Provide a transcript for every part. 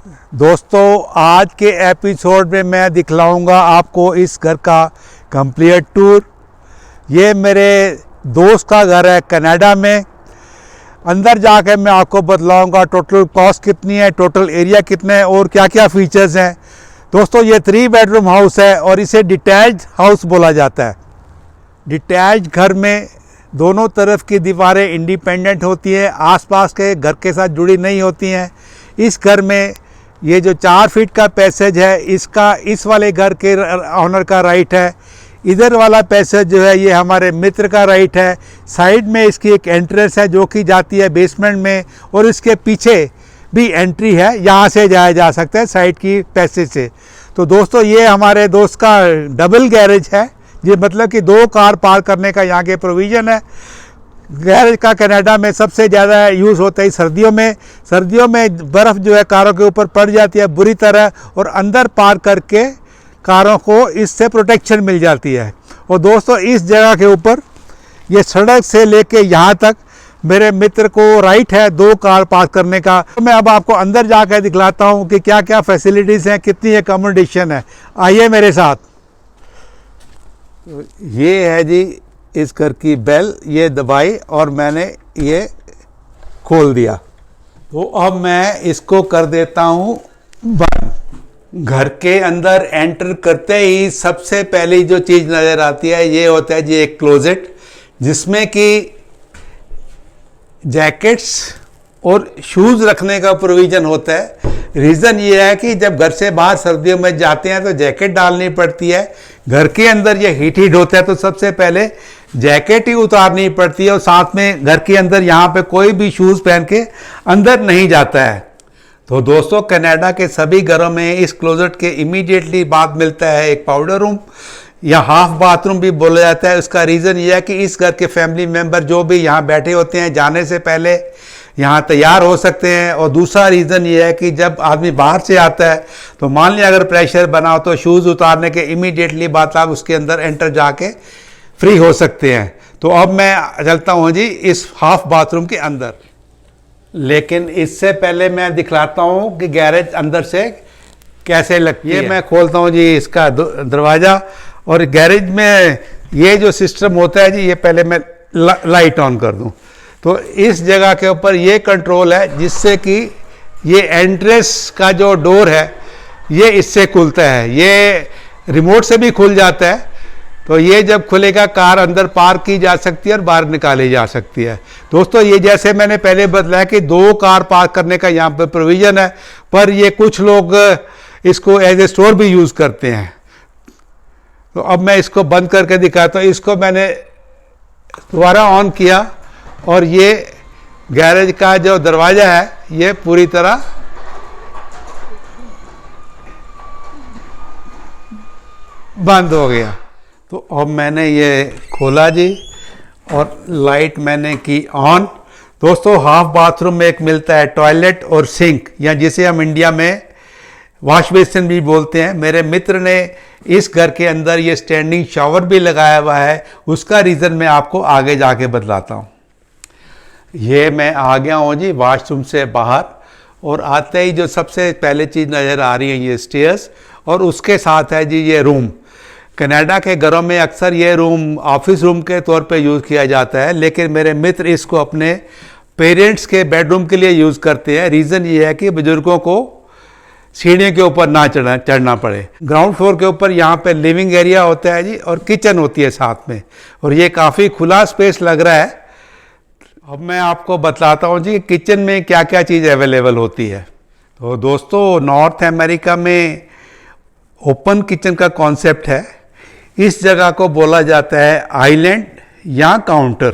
दोस्तों आज के एपिसोड में मैं दिखलाऊंगा आपको इस घर का कंप्लीट टूर। ये मेरे दोस्त का घर है कनाडा में। अंदर जाकर मैं आपको बतलाऊंगा टोटल कॉस्ट कितनी है, टोटल एरिया कितना है और क्या क्या फीचर्स हैं। दोस्तों ये 3 बेडरूम हाउस है और इसे डिटैच्ड हाउस बोला जाता है। डिटैच्ड घर में दोनों तरफ की दीवारें इंडिपेंडेंट होती हैं, आसपास के घर के साथ जुड़ी नहीं होती हैं। इस घर में ये जो 4 फीट का पैसेज है, इसका इस वाले घर के ऑनर का राइट है। इधर वाला पैसेज जो है ये हमारे मित्र का राइट है। साइड में इसकी एक एंट्रेंस है जो कि जाती है बेसमेंट में, और इसके पीछे भी एंट्री है, यहाँ से जाया जा सकता है साइड की पैसेज से। तो दोस्तों ये हमारे दोस्त का डबल गैरेज है, ये मतलब कि 2 कार पार्क करने का यहाँ के प्रोविज़न है। गैरेज का कनाडा में सबसे ज़्यादा यूज़ होता है सर्दियों में। सर्दियों में बर्फ़ जो है कारों के ऊपर पड़ जाती है बुरी तरह, और अंदर पार्क करके कारों को इससे प्रोटेक्शन मिल जाती है। और दोस्तों इस जगह के ऊपर ये सड़क से लेके यहाँ तक मेरे मित्र को राइट है 2 कार पार्क करने का। तो मैं अब आपको अंदर जाकर दिखलाता हूँ कि क्या क्या फैसिलिटीज़ हैं, कितनी एकोमोडेशन है। आइए मेरे साथ। तो ये है जी इस घर की बेल, ये दबाई और मैंने ये खोल दिया। तो अब मैं इसको कर देता हूँ बंद। घर के अंदर एंटर करते ही सबसे पहली जो चीज़ नज़र आती है ये होता है जी एक क्लोजेट, जिसमें कि जैकेट्स और शूज़ रखने का प्रोविज़न होता है। रीज़न ये है कि जब घर से बाहर सर्दियों में जाते हैं तो जैकेट डालनी पड़ती है। घर के अंदर ये हीट होता है तो सबसे पहले जैकेट ही उतारनी पड़ती है, और साथ में घर के अंदर यहाँ पे कोई भी शूज़ पहन के अंदर नहीं जाता है। तो दोस्तों कनाडा के सभी घरों में इस क्लोजेट के इमीडिएटली बाद मिलता है एक पाउडर रूम या हाफ बाथरूम भी बोला जाता है। उसका रीज़न ये है कि इस घर के फैमिली मेम्बर जो भी यहाँ बैठे होते हैं जाने से पहले यहाँ तैयार हो सकते हैं। और दूसरा रीज़न ये है कि जब आदमी बाहर से आता है तो मान लिया अगर प्रेशर बना हो तो शूज़ उतारने के इमीडिएटली बाद आप उसके अंदर एंटर जाके फ्री हो सकते हैं। तो अब मैं चलता हूँ जी इस हाफ बाथरूम के अंदर, लेकिन इससे पहले मैं दिखलाता हूँ कि गैरेज अंदर से कैसे लगती है। ये मैं खोलता हूँ जी इसका दरवाज़ा, और गैरेज में ये जो सिस्टम होता है जी, ये पहले मैं लाइट ऑन कर दूँ तो इस जगह के ऊपर ये कंट्रोल है जिससे कि ये एंट्रेंस का जो डोर है ये इससे खुलता है। ये रिमोट से भी खुल जाता है, तो ये जब खुलेगा कार अंदर पार्क की जा सकती है और बाहर निकाली जा सकती है। दोस्तों ये जैसे मैंने पहले बताया कि 2 कार पार्क करने का यहाँ पर प्रोविज़न है, पर ये कुछ लोग इसको एज ए स्टोर भी यूज़ करते हैं। तो अब मैं इसको बंद करके दिखाता हूँ। इसको मैंने दोबारा ऑन किया और ये गैरेज का जो दरवाज़ा है ये पूरी तरह बंद हो गया। तो अब मैंने ये खोला जी और लाइट मैंने की ऑन। दोस्तों हाफ बाथरूम में एक मिलता है टॉयलेट और सिंक, या जिसे हम इंडिया में वॉश बेसिन भी बोलते हैं। मेरे मित्र ने इस घर के अंदर ये स्टैंडिंग शावर भी लगाया हुआ है, उसका रीज़न मैं आपको आगे जाके बतलाता हूँ। ये मैं आ गया हूँ जी वॉशरूम से बाहर, और आते ही जो सबसे पहले चीज़ नज़र आ रही है ये स्टेयर्स, और उसके साथ है जी ये रूम। कनाडा के घरों में अक्सर ये रूम ऑफिस रूम के तौर पे यूज़ किया जाता है, लेकिन मेरे मित्र इसको अपने पेरेंट्स के बेडरूम के लिए यूज़ करते हैं। रीज़न ये है कि बुज़ुर्गों को सीढ़ियों के ऊपर ना चढ़ना पड़े। ग्राउंड फ्लोर के ऊपर यहाँ पे लिविंग एरिया होता है जी, और किचन होती है साथ में, और ये काफ़ी खुला स्पेस लग रहा है। अब मैं आपको बतलाता हूँ जी किचन में क्या क्या चीज़ अवेलेबल होती है। तो दोस्तों नॉर्थ अमेरिका में ओपन किचन का कॉन्सेप्ट है। इस जगह को बोला जाता है आइलैंड या काउंटर।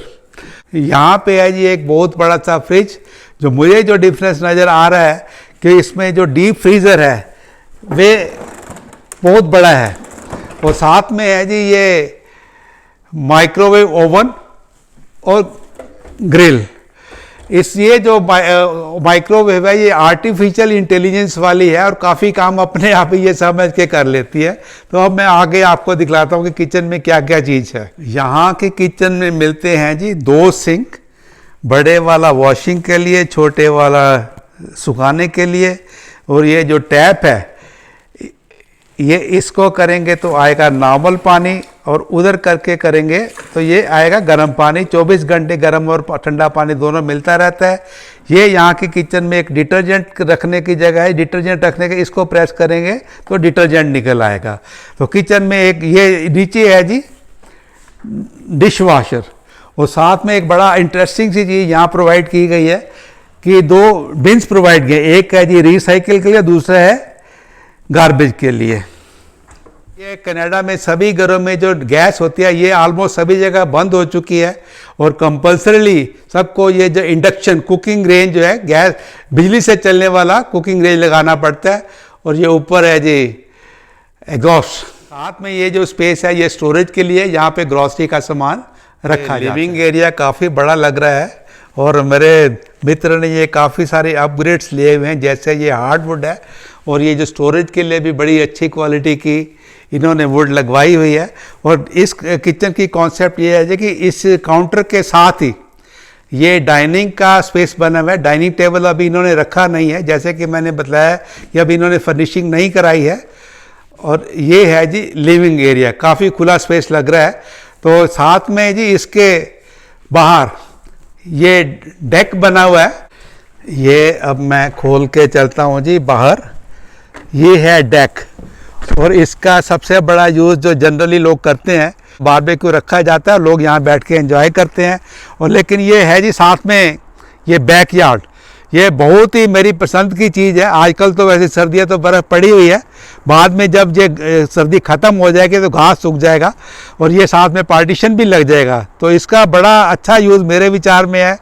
यहाँ पे है जी एक बहुत बड़ा सा फ्रिज। जो मुझे जो डिफरेंस नज़र आ रहा है कि इसमें जो डीप फ्रीज़र है वे बहुत बड़ा है, और साथ में है जी ये माइक्रोवेव ओवन और ग्रिल। ये जो माइक्रोवेव है ये आर्टिफिशियल इंटेलिजेंस वाली है और काफ़ी काम अपने आप ही ये समझ के कर लेती है। तो अब मैं आगे आपको दिखलाता हूँ कि किचन में क्या क्या चीज़ है। यहाँ के किचन में मिलते हैं जी 2 सिंक, बड़े वाला वॉशिंग के लिए, छोटे वाला सुखाने के लिए, और ये जो टैप है ये इसको करेंगे तो आएगा नॉर्मल पानी, और उधर करके करेंगे तो ये आएगा गर्म पानी। 24 घंटे गर्म और ठंडा पानी दोनों मिलता रहता है। ये यहाँ के किचन में एक डिटर्जेंट रखने की जगह है, डिटर्जेंट रखने के, इसको प्रेस करेंगे तो डिटर्जेंट निकल आएगा। तो किचन में एक ये नीचे है जी डिश वाशर, और साथ में एक बड़ा इंटरेस्टिंग सी चीज़ यहाँ प्रोवाइड की गई है कि 2 बिन्स प्रोवाइड किए, एक है जी रिसाइकिल के लिए, दूसरा है गार्बेज के लिए। ये कनाडा में सभी घरों में जो गैस होती है ये ऑलमोस्ट सभी जगह बंद हो चुकी है, और कंपल्सरीली सबको ये जो इंडक्शन कुकिंग रेंज जो है, गैस बिजली से चलने वाला कुकिंग रेंज लगाना पड़ता है। और ये ऊपर है जी एग्जॉस्ट। साथ में ये जो स्पेस है ये स्टोरेज के लिए, यहाँ पे ग्रॉसरी का सामान रखा है। लिविंग एरिया काफ़ी बड़ा लग रहा है, और मेरे मित्र ने ये काफ़ी सारे अपग्रेड्स लिए हुए हैं, जैसे ये हार्डवुड है, और ये जो स्टोरेज के लिए भी बड़ी अच्छी क्वालिटी की इन्होंने वुड लगवाई हुई है। और इस किचन की कॉन्सेप्ट ये है कि इस काउंटर के साथ ही ये डाइनिंग का स्पेस बना हुआ है। डाइनिंग टेबल अभी इन्होंने रखा नहीं है, जैसे कि मैंने बताया कि अभी इन्होंने फर्निशिंग नहीं कराई है। और ये है जी लिविंग एरिया, काफ़ी खुला स्पेस लग रहा है। तो साथ में जी इसके बाहर ये डेक बना हुआ है। ये अब मैं खोल के चलता हूँ जी बाहर, ये है डेक। और इसका सबसे बड़ा यूज़ जो जनरली लोग करते हैं, बारबेक्यू रखा जाता है, लोग यहाँ बैठ के एंजॉय करते हैं। और लेकिन ये है जी साथ में ये बैकयार्ड, ये बहुत ही मेरी पसंद की चीज़ है। आजकल तो वैसे सर्दियाँ तो बर्फ़ पड़ी हुई है, बाद में जब ये सर्दी ख़त्म हो जाएगी तो घास सूख जाएगा, और ये साथ में पार्टीशन भी लग जाएगा। तो इसका बड़ा अच्छा यूज़ मेरे विचार में है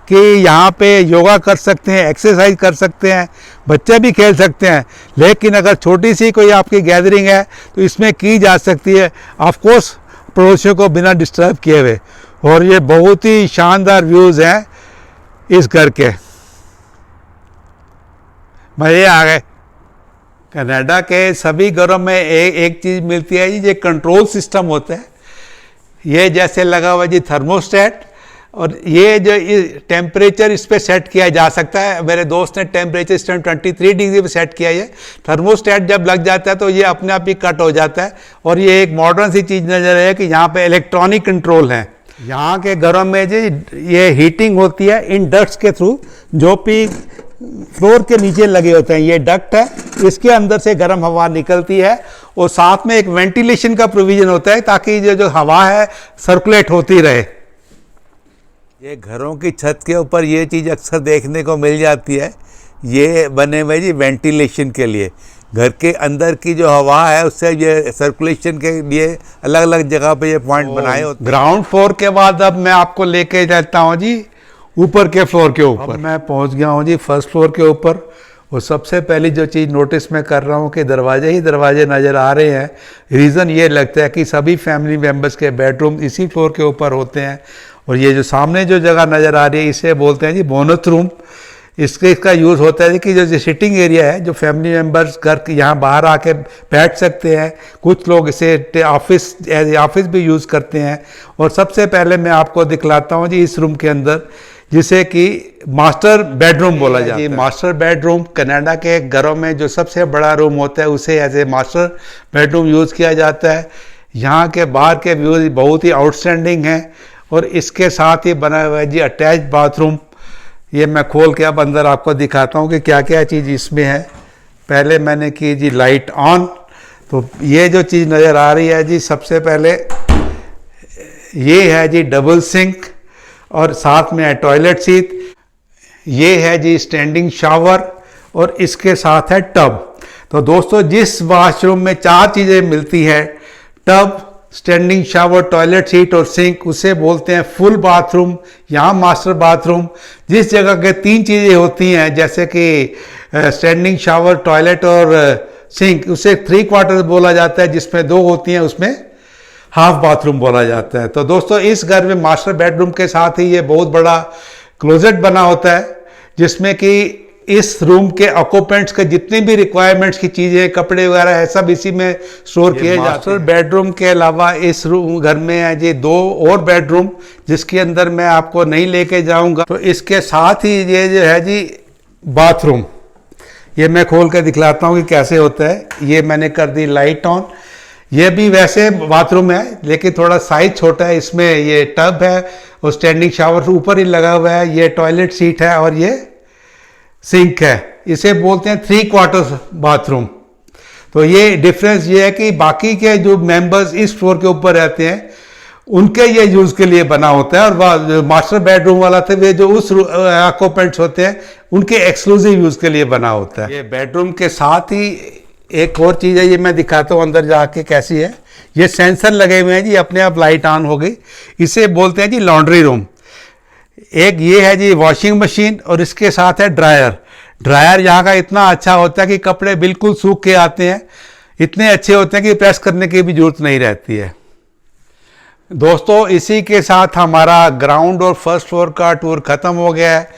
कि यहाँ पे योगा कर सकते हैं, एक्सरसाइज कर सकते हैं, बच्चे भी खेल सकते हैं। लेकिन अगर छोटी सी कोई आपकी गैदरिंग है तो इसमें की जा सकती है, ऑफकोर्स पड़ोसियों को बिना डिस्टर्ब किए हुए। और ये बहुत ही शानदार व्यूज़ हैं इस घर के, मज़े आ गए। कनाडा के सभी घरों में एक चीज़ मिलती है जी, ये कंट्रोल सिस्टम होता है। ये जैसे लगा हुआ जी थर्मोस्टेट, और ये जो टेम्परेचर इस पर सेट किया जा सकता है। मेरे दोस्त ने टेम्परेचर इस टाइम 23 डिग्री पे सेट किया है। थर्मोस्टेट जब लग जाता है तो ये अपने आप ही कट हो जाता है। और ये एक मॉडर्न सी चीज़ नज़र है कि यहाँ पे इलेक्ट्रॉनिक कंट्रोल है। यहाँ के घरों में जी ये हीटिंग होती है इन डक्ट्स के थ्रू, जो भी फ्लोर के नीचे लगे होते हैं। ये डक्ट है, इसके अंदर से गर्म हवा निकलती है, और साथ में एक वेंटिलेशन का प्रोविज़न होता है ताकि ये जो हवा है सर्कुलेट होती रहे। ये घरों की छत के ऊपर ये चीज़ अक्सर देखने को मिल जाती है। ये बने हुए जी वेंटिलेशन के लिए, घर के अंदर की जो हवा है उससे ये सर्कुलेशन के लिए अलग अलग जगह पे ये पॉइंट बनाए होते हैं। ग्राउंड फ्लोर के बाद अब मैं आपको लेके जाता हूँ जी ऊपर के फ्लोर के ऊपर। मैं पहुँच गया हूँ जी फर्स्ट फ्लोर के ऊपर। और सबसे पहली जो चीज़ नोटिस मैं कर रहा हूँ कि दरवाजे ही दरवाजे नज़र आ रहे हैं। रीज़न ये लगता है कि सभी फैमिली मेम्बर्स के बेडरूम इसी फ्लोर के ऊपर होते हैं। और ये जो सामने जो जगह नज़र आ रही है इसे बोलते हैं जी बोनस रूम। इसका यूज़ होता है कि जो सिटिंग एरिया है, जो फैमिली मेम्बर्स घर के यहाँ बाहर आके बैठ सकते हैं। कुछ लोग इसे ऑफिस एज ऑफिस भी यूज़ करते हैं। और सबसे पहले मैं आपको दिखलाता हूँ जी इस रूम के अंदर, जिसे कि मास्टर बेडरूम बोला जाता है। मास्टर बेडरूम कनाडा के घरों में जो सबसे बड़ा रूम होता है उसे as a master bedroom use किया जाता है। यहाँ के बाहर के व्यूज़ बहुत ही आउटस्टैंडिंग हैं। और इसके साथ ही बना हुआ है जी अटैच बाथरूम। ये मैं खोल के अब अंदर आपको दिखाता हूँ कि क्या क्या चीज़ इसमें है। पहले मैंने की जी लाइट ऑन, तो ये जो चीज़ नज़र आ रही है जी, सबसे पहले ये है जी डबल सिंक, और साथ में है टॉयलेट सीट। ये है जी स्टैंडिंग शावर, और इसके साथ है टब। तो दोस्तों जिस वॉशरूम में 4 चीज़ें मिलती है, tub, standing shower, toilet seat और सिंक, उसे बोलते हैं फुल बाथरूम। यहाँ मास्टर बाथरूम। जिस जगह के 3 चीज़ें होती हैं, जैसे कि स्टैंडिंग शावर, टॉयलेट और सिंक, उसे 3 क्वार्टर बोला जाता है। जिसमें 2 होती हैं उसमें हाफ बाथरूम बोला जाता है। तो दोस्तों इस घर में मास्टर बेडरूम के साथ ही ये बहुत बड़ा क्लोजेट बना होता है, जिसमें कि इस रूम के ऑक्यूपेंट्स के जितनी भी रिक्वायरमेंट्स की चीज़ें, कपड़े वगैरह है, सब इसी में स्टोर किए जाते हैं। मास्टर बेडरूम के अलावा इस रूम घर में है जी 2 और बेडरूम, जिसके अंदर मैं आपको नहीं लेके जाऊंगा। तो इसके साथ ही ये जो है जी बाथरूम, ये मैं खोल कर दिखलाता हूँ कि कैसे होता है। ये मैंने कर दी लाइट ऑन। ये भी वैसे बाथरूम है लेकिन थोड़ा साइज छोटा है। इसमें ये टब है और स्टैंडिंग शावर ऊपर ही लगा हुआ है। ये टॉयलेट सीट है और ये सिंक है। इसे बोलते हैं 3/4 बाथरूम। तो ये डिफरेंस ये है कि बाकी के जो मेंबर्स इस फ्लोर के ऊपर रहते हैं उनके ये यूज़ के लिए बना होता है, और मास्टर बेडरूम वाला थे वे जो उस ऑक्यूपेंट्स होते हैं उनके एक्सक्लूसिव यूज़ के लिए बना होता है। ये बेडरूम के साथ ही एक और चीज़ है, ये मैं दिखाता हूँ अंदर जाके कैसी है। ये सेंसर लगे हुए हैं जी, अपने आप लाइट ऑन हो गई। इसे बोलते हैं जी लॉन्ड्री रूम। एक ये है जी वॉशिंग मशीन और इसके साथ है ड्रायर। ड्रायर यहाँ का इतना अच्छा होता है कि कपड़े बिल्कुल सूख के आते हैं, इतने अच्छे होते हैं कि प्रेस करने की भी जरूरत नहीं रहती है। दोस्तों इसी के साथ हमारा ग्राउंड और फर्स्ट फ्लोर का टूर ख़त्म हो गया है।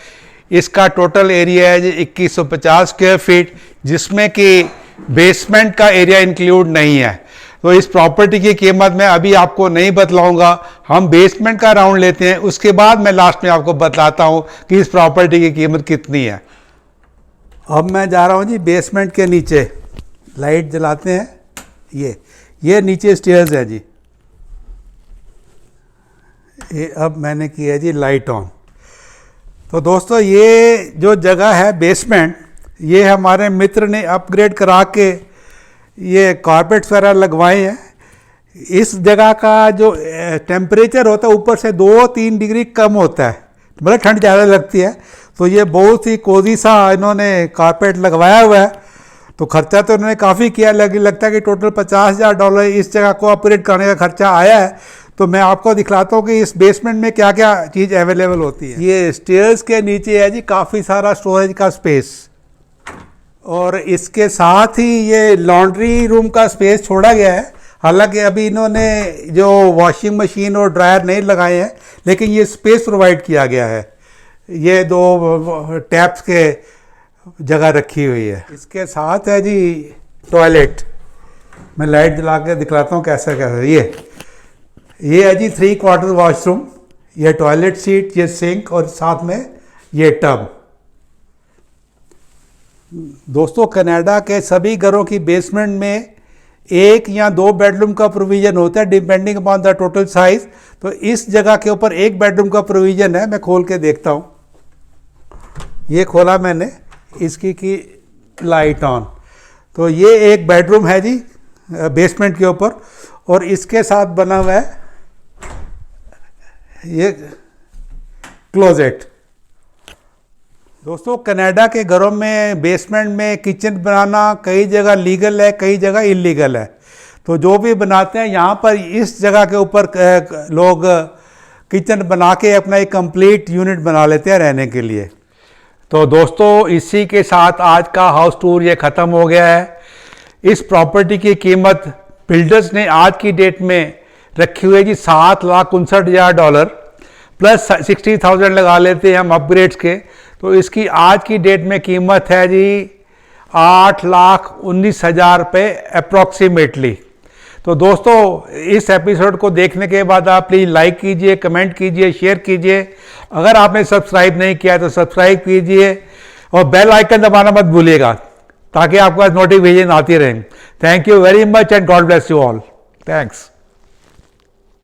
इसका टोटल एरिया है जी 2150 स्क्वायर फीट, जिसमें कि बेसमेंट का एरिया इंक्लूड नहीं है। तो इस प्रॉपर्टी की कीमत मैं अभी आपको नहीं बतलाऊंगा, हम बेसमेंट का राउंड लेते हैं, उसके बाद मैं लास्ट में आपको बतलाता हूँ कि इस प्रॉपर्टी की कीमत कितनी है। अब मैं जा रहा हूँ जी बेसमेंट के नीचे। लाइट जलाते हैं। ये नीचे स्टेयर्स है जी। ये अब मैंने किया जी लाइट ऑन। तो दोस्तों ये जो जगह है बेसमेंट, ये हमारे मित्र ने अपग्रेड करा के ये कारपेट्स वगैरह लगवाए हैं। इस जगह का जो टेम्परेचर होता है ऊपर से 2-3 डिग्री कम होता है, मतलब ठंड ज़्यादा लगती है। तो ये बहुत ही कोजी सा इन्होंने कारपेट लगवाया हुआ है। तो खर्चा तो इन्होंने काफ़ी किया, लगता है कि टोटल $50,000 इस जगह को अपग्रेड करने का खर्चा आया है। तो मैं आपको दिखलाता हूँ कि इस बेसमेंट में क्या क्या चीज़ अवेलेबल होती है। ये स्टेयर्स के नीचे है जी काफ़ी सारा स्टोरेज का स्पेस, और इसके साथ ही ये लॉन्ड्री रूम का स्पेस छोड़ा गया है। हालांकि अभी इन्होंने जो वॉशिंग मशीन और ड्रायर नहीं लगाए हैं, लेकिन ये स्पेस प्रोवाइड किया गया है। ये 2 टैप्स के जगह रखी हुई है। इसके साथ है जी टॉयलेट। मैं लाइट जला के दिखलाता हूँ कैसा कैसा। ये है जी 3/4 वॉशरूम। ये टॉयलेट सीट, ये सिंक और साथ में ये टब। दोस्तों कनाडा के सभी घरों की बेसमेंट में 1 या 2 बेडरूम का प्रोविज़न होता है depending upon the total size. तो इस जगह के ऊपर 1 बेडरूम का प्रोविज़न है। मैं खोल के देखता हूँ। ये खोला मैंने, इसकी की लाइट ऑन। तो ये 1 बेडरूम है जी बेसमेंट के ऊपर, और इसके साथ बना हुआ है ये क्लोजेट। दोस्तों कनाडा के घरों में बेसमेंट में किचन बनाना कई जगह लीगल है, कई जगह इलीगल है। तो जो भी बनाते हैं यहाँ पर इस जगह के ऊपर लोग किचन बना के अपना एक कंप्लीट यूनिट बना लेते हैं रहने के लिए। तो दोस्तों इसी के साथ आज का हाउस टूर ये ख़त्म हो गया है। इस प्रॉपर्टी की कीमत बिल्डर्स ने आज की डेट में रखी हुई है जी $7,59,000 प्लस 60,000 लगा लेते हैं हम अपग्रेड्स के। तो इसकी आज की डेट में कीमत है जी $8,19,000 अप्रॉक्सीमेटली। तो दोस्तों इस एपिसोड को देखने के बाद आप प्लीज़ लाइक कीजिए, कमेंट कीजिए, शेयर कीजिए। अगर आपने सब्सक्राइब नहीं किया तो सब्सक्राइब कीजिए और बेल आइकन दबाना मत भूलिएगा ताकि आपके पास नोटिफिकेशन आती रहें। Thank you very much and God bless you all. Thanks.